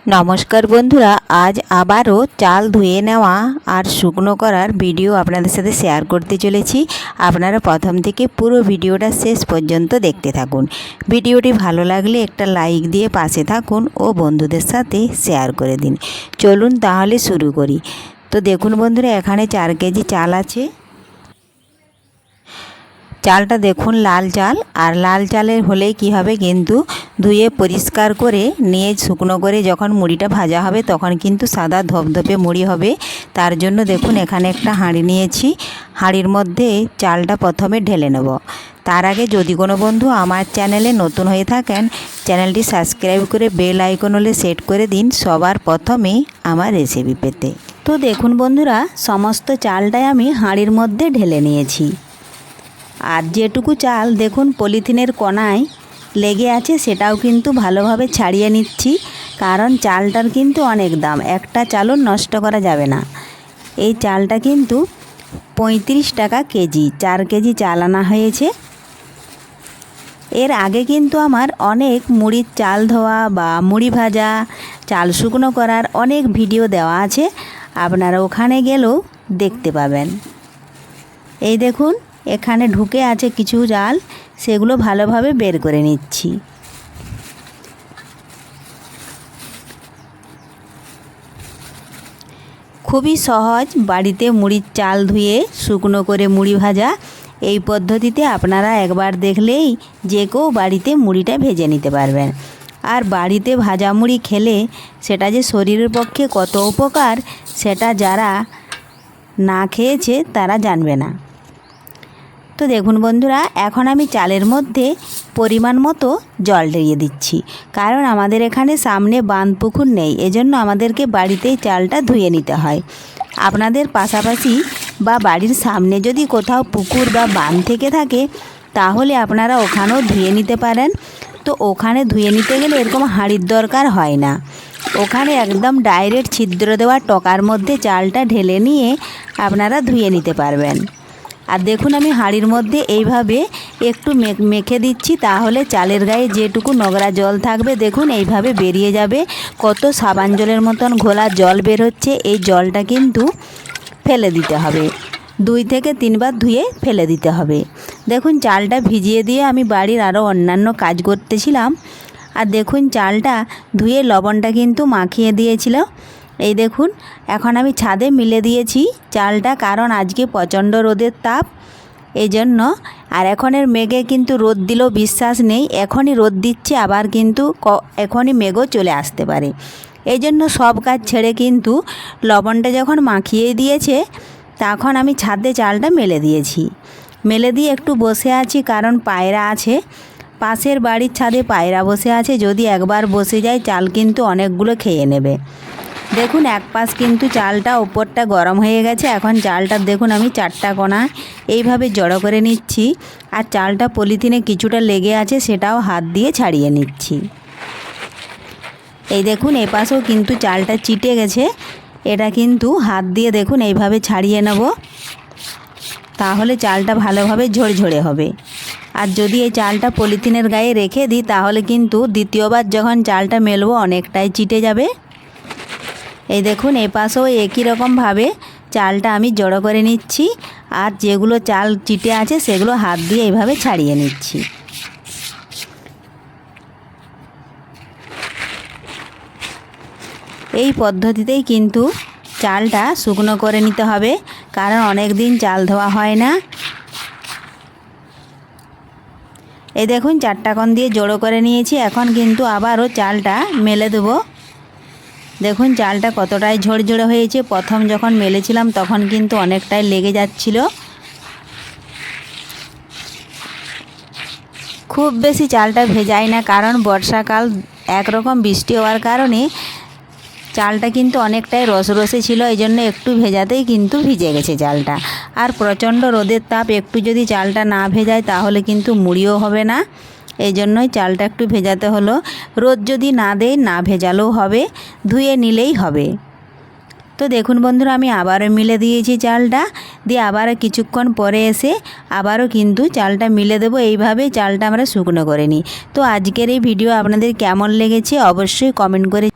নমস্কার বন্ধুরা, আজ আবারও চাল ধুয়ে নেওয়া আর শুকনো করার ভিডিও আপনাদের সাথে শেয়ার করতে চলেছি। আপনারা প্রথম থেকে পুরো ভিডিওটা শেষ পর্যন্ত দেখতে থাকুন। ভিডিওটি ভালো লাগলে একটা লাইক দিয়ে পাশে থাকুন ও বন্ধুদের সাথে শেয়ার করে দিন। চলুন তাহলে শুরু করি। তো দেখুন বন্ধুরা, এখানে 4 কেজি চাল আছে। চালটা দেখুন লাল চাল, আর লাল চালের হলেই কি হবে, কিন্তু ধুয়ে পরিষ্কার করে নিয়ে শুকনো করে যখন মুড়িটা ভাজা হবে তখন কিন্তু সাদা ধপধপে মুড়ি হবে। তার জন্য দেখুন এখানে একটা হাঁড়ি নিয়েছি। হাঁড়ির মধ্যে চালটা প্রথমে ঢেলে নেব। তার আগে যদি কোনো বন্ধু আমার চ্যানেলে নতুন হয়ে থাকেন, চ্যানেলটি সাবস্ক্রাইব করে বেল আইকন হলে সেট করে দিন সবার প্রথমে আমার রেসিপি পেতে। তো দেখুন বন্ধুরা, সমস্ত চালটাই আমি হাঁড়ির মধ্যে ঢেলে নিয়েছি। আর যেটুকু চাল দেখুন পলিথিনের কোণায় লেগে আছে সেটাও কিন্তু ভালোভাবে ছাড়িয়ে নিচ্ছি, কারণ চালটার কিন্তু অনেক দাম, একটা চালও নষ্ট করা যাবে না। এই চালটা কিন্তু 35 টাকা কেজি, 4 কেজি চাল আনা হয়েছে। এর আগে কিন্তু আমার অনেক মুড়ির চাল ধোয়া বা মুড়ি ভাজা, চাল শুকনো করার অনেক ভিডিও দেওয়া আছে, আপনারা ওখানে গেলেও দেখতে পাবেন। এই দেখুন এখানে ঢুকে আছে কিছু চাল, সেগুলো ভালোভাবে বের করে নিচ্ছি। খুবই সহজ বাড়িতে মুড়ির চাল ধুয়ে শুকনো করে মুড়ি ভাজা। এই পদ্ধতিতে আপনারা একবার দেখলেই যে কেউ বাড়িতে মুড়িটা ভেজে নিতে পারবেন। আর বাড়িতে ভাজা মুড়ি খেলে সেটা যে শরীরের পক্ষে কত উপকার, সেটা যারা না খেয়েছে তারা জানবে না। তো দেখুন বন্ধুরা, এখন আমি চালের মধ্যে পরিমাণ মতো জল দিয়ে দিচ্ছি, কারণ আমাদের এখানে সামনে বাঁধ পুকুর নেই, এজন্য আমাদেরকে বাড়িতেই চালটা ধুয়ে নিতে হয়। আপনাদের পাশাপাশি বা বাড়ির সামনে যদি কোথাও পুকুর বা বাঁধ থেকে থাকে তাহলে আপনারা ওখানেও ধুয়ে নিতে পারেন। তো ওখানে ধুয়ে নিতে গেলে এরকম হাঁড়ির দরকার হয় না, ওখানে একদম ডাইরেক্ট ছিদ্র দেওয়া টকার মধ্যে চালটা ঢেলে নিয়ে আপনারা ধুয়ে নিতে পারবেন। আর দেখুন আমি হাঁড়ির মধ্যে এইভাবে একটু মেখে দিচ্ছি, তাহলে চালের গায়ে যেটুকু নোংরা জল থাকবে দেখুন এইভাবে বেরিয়ে যাবে। কত সাবান জলের মতন ঘোলা জল বের হচ্ছে, এই জলটা কিন্তু ফেলে দিতে হবে, 2 থেকে 3 বার ধুয়ে ফেলে দিতে হবে। দেখুন চালটা ভিজিয়ে দিয়ে আমি বাড়ির আরও অন্যান্য কাজ করতেছিলাম। আর দেখুন চালটা ধুয়ে লবণটা কিন্তু মাখিয়ে দিয়েছিল। এই দেখুন এখন আমি ছাদে মিলে দিয়েছি চালটা, কারণ আজকে প্রচণ্ড রোদের তাপ, এই জন্য। আর এখনের মেঘে কিন্তু রোদ দিলেও বিশ্বাস নেই, এখনই রোদ দিচ্ছে আবার কিন্তু এখনই মেঘও চলে আসতে পারে। এই জন্য সব কাজ ছেড়ে কিন্তু লবণটা যখন মাখিয়ে দিয়েছে তখন আমি ছাদে চালটা মেলে দিয়েছি। মেলে দিয়ে একটু বসে আছি, কারণ পায়রা আছে, পাশের বাড়ির ছাদে পায়রা বসে আছে, যদি একবার বসে যায় চাল কিন্তু অনেকগুলো খেয়ে নেবে। দেখুন এক পাশ কিন্তু চালটা ওপরটা গরম হয়ে গেছে। এখন চালটা দেখুন আমি 4টা কোণা এইভাবে জড়ো করে নিচ্ছি, আর চালটা পলিথিনে কিছুটা লেগে আছে সেটাও হাত দিয়ে ছাড়িয়ে নিচ্ছি। এই দেখুন এ পাশেও কিন্তু চালটা চিটে গেছে, এটা কিন্তু হাত দিয়ে দেখুন এইভাবে ছাড়িয়ে নেব, তাহলে চালটা ভালোভাবে ঝরঝরে হবে। আর যদি এই চালটা পলিথিনের গায়ে রেখে দিই তাহলে কিন্তু দ্বিতীয়বার যখন চালটা মেলবো অনেকটাই চিটে যাবে। এই দেখুন এ পাশেও একই রকমভাবে চালটা আমি জড়ো করে নিচ্ছি, আর যেগুলো চাল চিটে আছে সেগুলো হাত দিয়ে এইভাবে ছাড়িয়ে নিচ্ছি। এই পদ্ধতিতেই কিন্তু চালটা শুকনো করে নিতে হবে, কারণ অনেক দিন চাল ধোয়া হয় না। এই দেখুন 4টা কোণ দিয়ে জড়ো করে নিয়েছি, এখন কিন্তু আবারও চালটা মেলে দেবো। দেখুন চালটা কতটাই ঝরঝরে হয়েছে, প্রথম যখন মেলেছিলাম তখন কিন্তু অনেকটাই লেগে যাচ্ছিল। খুব বেশি চালটা ভেজাই না, কারণ বর্ষাকাল একরকম বৃষ্টি হওয়ার কারণে চালটা কিন্তু অনেকটাই রসরসে ছিল, এই জন্য একটু ভেজাতেই কিন্তু ভিজে গেছে চালটা। আর প্রচণ্ড রোদের তাপ, একটু যদি চালটা না ভেজায় তাহলে কিন্তু মুড়িও হবে না, এই জন্যই চালটা একটু ভেজাতে হলো। রোদ যদি না দেয় না ভেজালেও হবে, ধুয়ে নিলেই হবে। তো দেখুন বন্ধুরা আমি আবারও মিলে দিয়েছি চালটা, দিয়ে আবারও কিছুক্ষণ পরে এসে আবারও কিন্তু চালটা মিলে দেবো। এইভাবে চালটা আমরা শুকনো করে নিই। তো আজকের এই ভিডিও আপনাদের কেমন লেগেছে অবশ্যই কমেন্ট করে